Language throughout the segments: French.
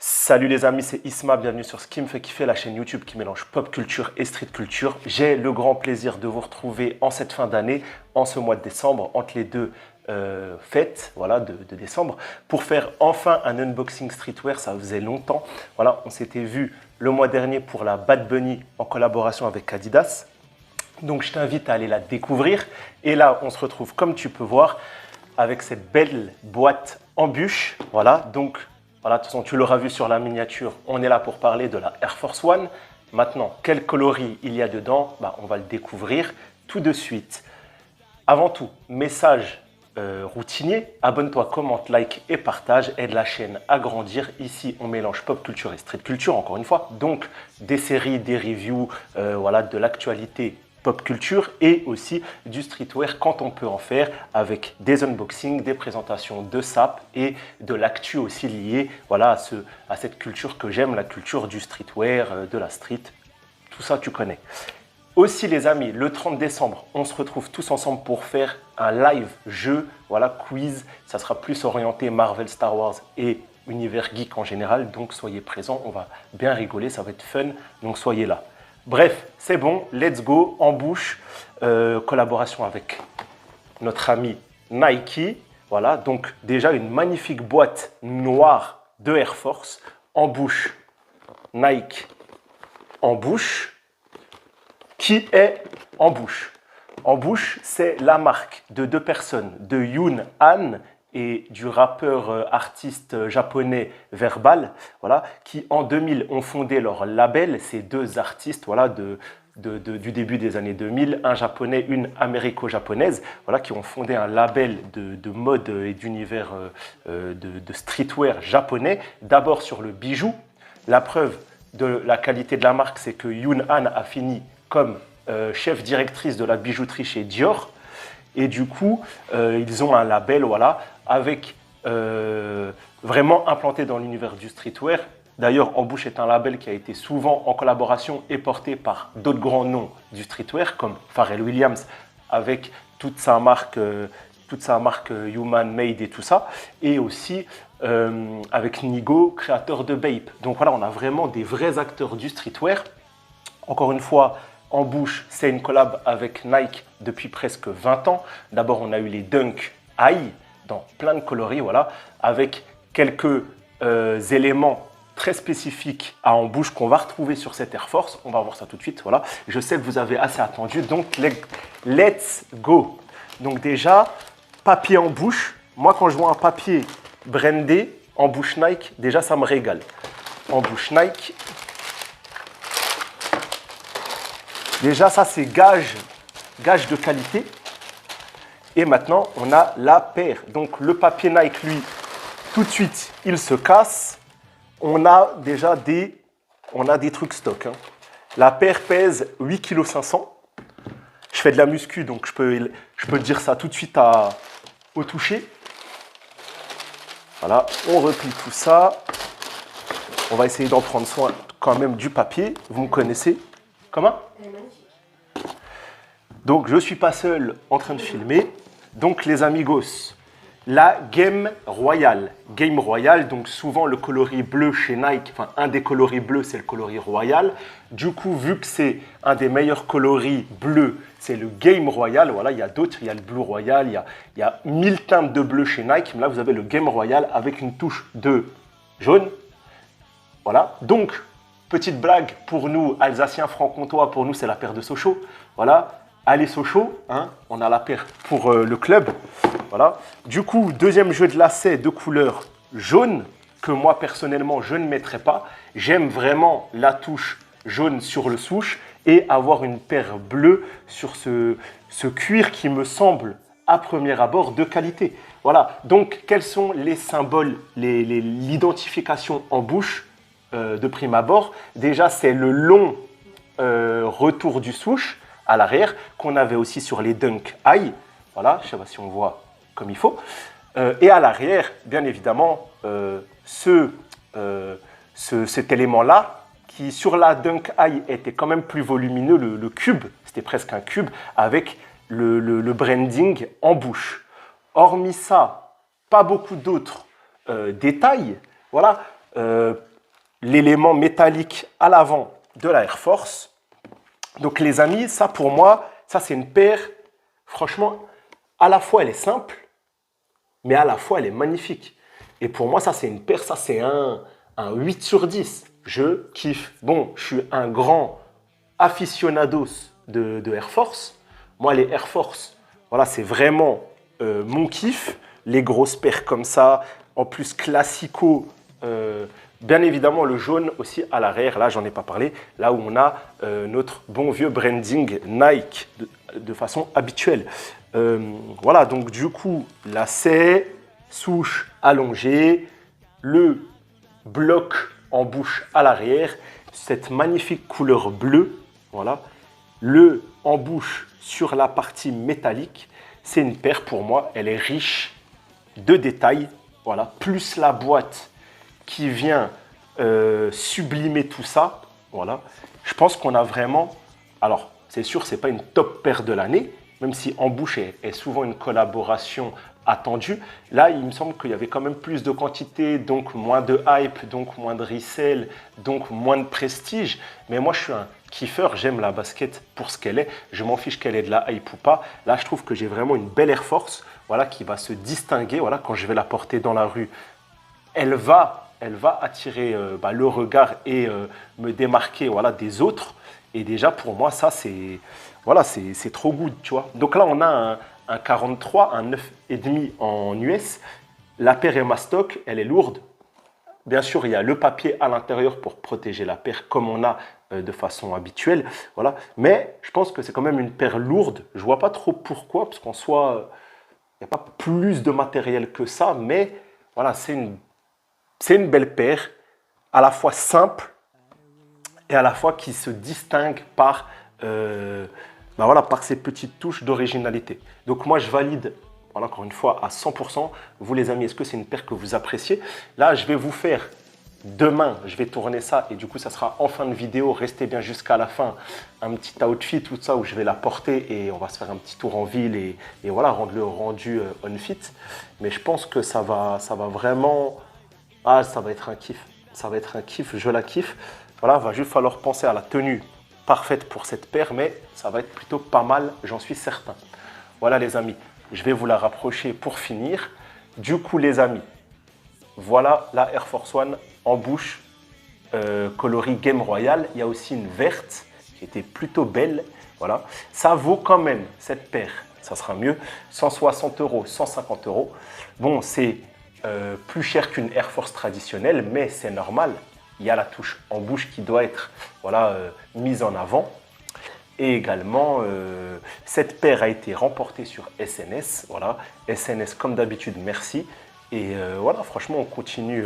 Salut les amis, c'est Isma, bienvenue sur ce qui me fait kiffer, la chaîne YouTube qui mélange pop culture et street culture. J'ai le grand plaisir de vous retrouver en cette fin d'année, en ce mois de décembre, entre les deux fêtes voilà, de décembre, pour faire enfin un unboxing streetwear. Ça faisait longtemps. Voilà, on s'était vu le mois dernier pour la Bad Bunny en collaboration avec Adidas. Donc je t'invite à aller la découvrir. Et là, on se retrouve, comme tu peux voir, avec cette belle boîte en bûche. Voilà, donc voilà, de toute façon, tu l'auras vu sur la miniature, on est là pour parler de la Air Force One. Maintenant, quel coloris il y a dedans, on va le découvrir tout de suite. Avant tout, message routinier, abonne-toi, commente, like et partage, aide la chaîne à grandir. Ici, on mélange pop culture et street culture, encore une fois. Donc, des séries, des reviews, voilà, de l'actualité pop culture et aussi du streetwear quand on peut en faire, avec des unboxings, des présentations de SAP et de l'actu aussi liée voilà, à cette culture que j'aime, la culture du streetwear, de la street, tout ça tu connais. Aussi les amis, le 30 décembre, on se retrouve tous ensemble pour faire un live jeu, voilà, quiz. Ça sera plus orienté Marvel, Star Wars et univers geek en général. Donc soyez présents, on va bien rigoler, ça va être fun, donc soyez là. Bref, c'est bon, let's go, en bouche, collaboration avec notre ami Nike. Voilà, donc déjà une magnifique boîte noire de Air Force, en bouche, Nike en bouche. Qui est en bouche? En bouche, c'est la marque de deux personnes, de Yoon Han et du rappeur artiste japonais Verbal, voilà, qui en 2000 ont fondé leur label. Ces deux artistes voilà, du début des années 2000, un japonais, une américo-japonaise, voilà, qui ont fondé un label de mode et d'univers de streetwear japonais, d'abord sur le bijou. La preuve de la qualité de la marque, c'est que Yoon Han a fini comme chef directrice de la bijouterie chez Dior. Et du coup, ils ont un label voilà, avec vraiment implanté dans l'univers du streetwear. D'ailleurs, En Bouche est un label qui a été souvent en collaboration et porté par d'autres grands noms du streetwear, comme Pharrell Williams, avec toute sa marque Human Made et tout ça. Et aussi avec Nigo, créateur de Bape. Donc voilà, on a vraiment des vrais acteurs du streetwear. Encore une fois, En Bouche, c'est une collab avec Nike depuis presque 20 ans. D'abord, on a eu les Dunk High dans plein de coloris, voilà, avec quelques éléments très spécifiques à En Bouche qu'on va retrouver sur cette Air Force. On va voir ça tout de suite, voilà. Je sais que vous avez assez attendu, donc let's go. Donc déjà, papier En Bouche. Moi, quand je vois un papier brandé En Bouche Nike, déjà, ça me régale. En Bouche Nike. Déjà, ça, c'est gage de qualité. Et maintenant, on a la paire. Donc, le papier Nike, lui, tout de suite, il se casse. On a déjà des trucs stock. Hein. La paire pèse 8,5 kg. Je fais de la muscu, donc je peux dire ça tout de suite au toucher. Voilà, on replie tout ça. On va essayer d'en prendre soin quand même du papier. Vous me connaissez. Comment ? Donc, je ne suis pas seul en train de filmer. Donc, les amigos, la Game Royale. Game Royale, donc souvent le coloris bleu chez Nike, enfin un des coloris bleus, c'est le coloris Royal. Du coup, vu que c'est un des meilleurs coloris bleus, c'est le Game Royal. Voilà, il y a d'autres, il y a le Blue Royal, il y a 1000 teintes de bleu chez Nike. Mais là, vous avez le Game Royal avec une touche de jaune. Voilà, donc, petite blague pour nous, Alsaciens, franc-comtois, pour nous, c'est la paire de Sochaux. Voilà, allez Sochaux, hein, on a la paire pour le club. Voilà. Du coup, deuxième jeu de lacets de couleur jaune, que moi, personnellement, je ne mettrai pas. J'aime vraiment la touche jaune sur le souche et avoir une paire bleue sur ce cuir qui me semble, à premier abord, de qualité. Voilà, donc, quels sont les symboles, l'identification En Bouche de prime abord? Déjà, c'est le long retour du souche à l'arrière qu'on avait aussi sur les Dunk High. Voilà, je ne sais pas si on voit comme il faut. Et à l'arrière, bien évidemment, cet élément-là, qui sur la Dunk High était quand même plus volumineux, le cube, c'était presque un cube, avec le branding En Bouche. Hormis ça, pas beaucoup d'autres détails. Voilà. l'élément métallique à l'avant de la Air Force. Donc les amis, ça pour moi, ça c'est une paire, franchement, à la fois elle est simple, mais à la fois elle est magnifique. Et pour moi, ça c'est une paire, ça c'est un 8 sur 10. Je kiffe. Bon, je suis un grand aficionados de Air Force. Moi, les Air Force, voilà, c'est vraiment mon kiff. Les grosses paires comme ça, en plus classico. Bien évidemment, le jaune aussi à l'arrière, là, j'en ai pas parlé. Là où on a notre bon vieux branding Nike de façon habituelle. Voilà, donc du coup, lacet, souche allongée, le bloc en bouche à l'arrière, cette magnifique couleur bleue, voilà, le en bouche sur la partie métallique, c'est une paire pour moi, elle est riche de détails, voilà, plus la boîte qui vient sublimer tout ça, voilà, je pense qu'on a vraiment, alors c'est sûr, c'est pas une top paire de l'année, même si en bouche est souvent une collaboration attendu. Là, il me semble qu'il y avait quand même plus de quantité, donc moins de hype, donc moins de resell, donc moins de prestige. Mais moi, je suis un kiffeur, j'aime la basket pour ce qu'elle est. Je m'en fiche qu'elle ait de la hype ou pas. Là, je trouve que j'ai vraiment une belle Air Force, voilà, qui va se distinguer. Voilà, quand je vais la porter dans la rue, elle va attirer le regard et me démarquer, voilà, des autres. Et déjà, pour moi, ça, c'est voilà, c'est trop good, tu vois. Donc là, on a un 43, un 9,5 en US. La paire est mastoc, elle est lourde. Bien sûr, il y a le papier à l'intérieur pour protéger la paire comme on a de façon habituelle. Voilà. Mais je pense que c'est quand même une paire lourde. Je ne vois pas trop pourquoi, parce qu'en soi, il n'y a pas plus de matériel que ça. Mais voilà, c'est une belle paire, à la fois simple et à la fois qui se distingue par voilà, par ces petites touches d'originalité. Donc moi, je valide, voilà, encore une fois, à 100%. Vous les amis, est-ce que c'est une paire que vous appréciez? Là, je vais vous faire, demain, je vais tourner ça et du coup, ça sera en fin de vidéo. Restez bien jusqu'à la fin. Un petit outfit, tout ça, où je vais la porter et on va se faire un petit tour en ville et voilà, rendre le rendu on fit. Mais je pense que ça va vraiment... Ah, ça va être un kiff. Ça va être un kiff, je la kiffe. Voilà, il va juste falloir penser à la tenue parfaite pour cette paire, mais ça va être plutôt pas mal, j'en suis certain. Voilà les amis, je vais vous la rapprocher pour finir. Du coup les amis, voilà la Air Force One en bouche, coloris Game Royal. Il y a aussi une verte qui était plutôt belle. Voilà, ça vaut quand même cette paire, ça sera mieux, 160 €, 150 €. Bon, c'est plus cher qu'une Air Force traditionnelle, mais c'est normal. Il y a la touche en bouche qui doit être voilà, mise en avant. Et également, cette paire a été remportée sur SNS. Voilà, SNS comme d'habitude, merci. Et voilà, franchement, on continue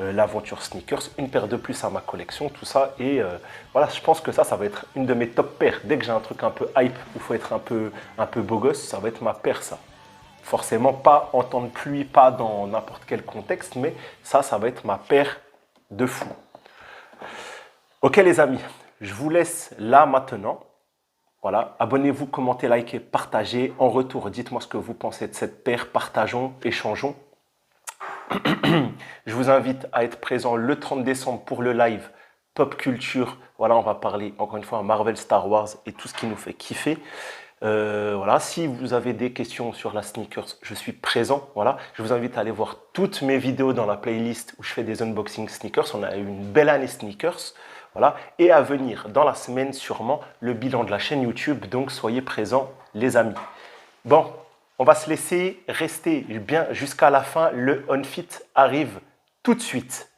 l'aventure sneakers. Une paire de plus à ma collection, tout ça. Et voilà, je pense que ça va être une de mes top paires. Dès que j'ai un truc un peu hype, où il faut être un peu beau gosse, ça va être ma paire, ça. Forcément, pas en temps de pluie, pas dans n'importe quel contexte, mais ça va être ma paire de fou. Ok les amis, je vous laisse là maintenant. Voilà, abonnez-vous, commentez, likez, partagez. En retour, dites-moi ce que vous pensez de cette paire. Partageons, échangeons. Je vous invite à être présent le 30 décembre pour le live Pop Culture. Voilà, on va parler encore une fois Marvel, Star Wars et tout ce qui nous fait kiffer. Voilà, si vous avez des questions sur la sneakers, je suis présent. Voilà, je vous invite à aller voir toutes mes vidéos dans la playlist où je fais des unboxing sneakers. On a eu une belle année sneakers. Voilà, et à venir dans la semaine sûrement le bilan de la chaîne YouTube. Donc soyez présents les amis. Bon, on va se laisser rester bien jusqu'à la fin. Le on fit arrive tout de suite.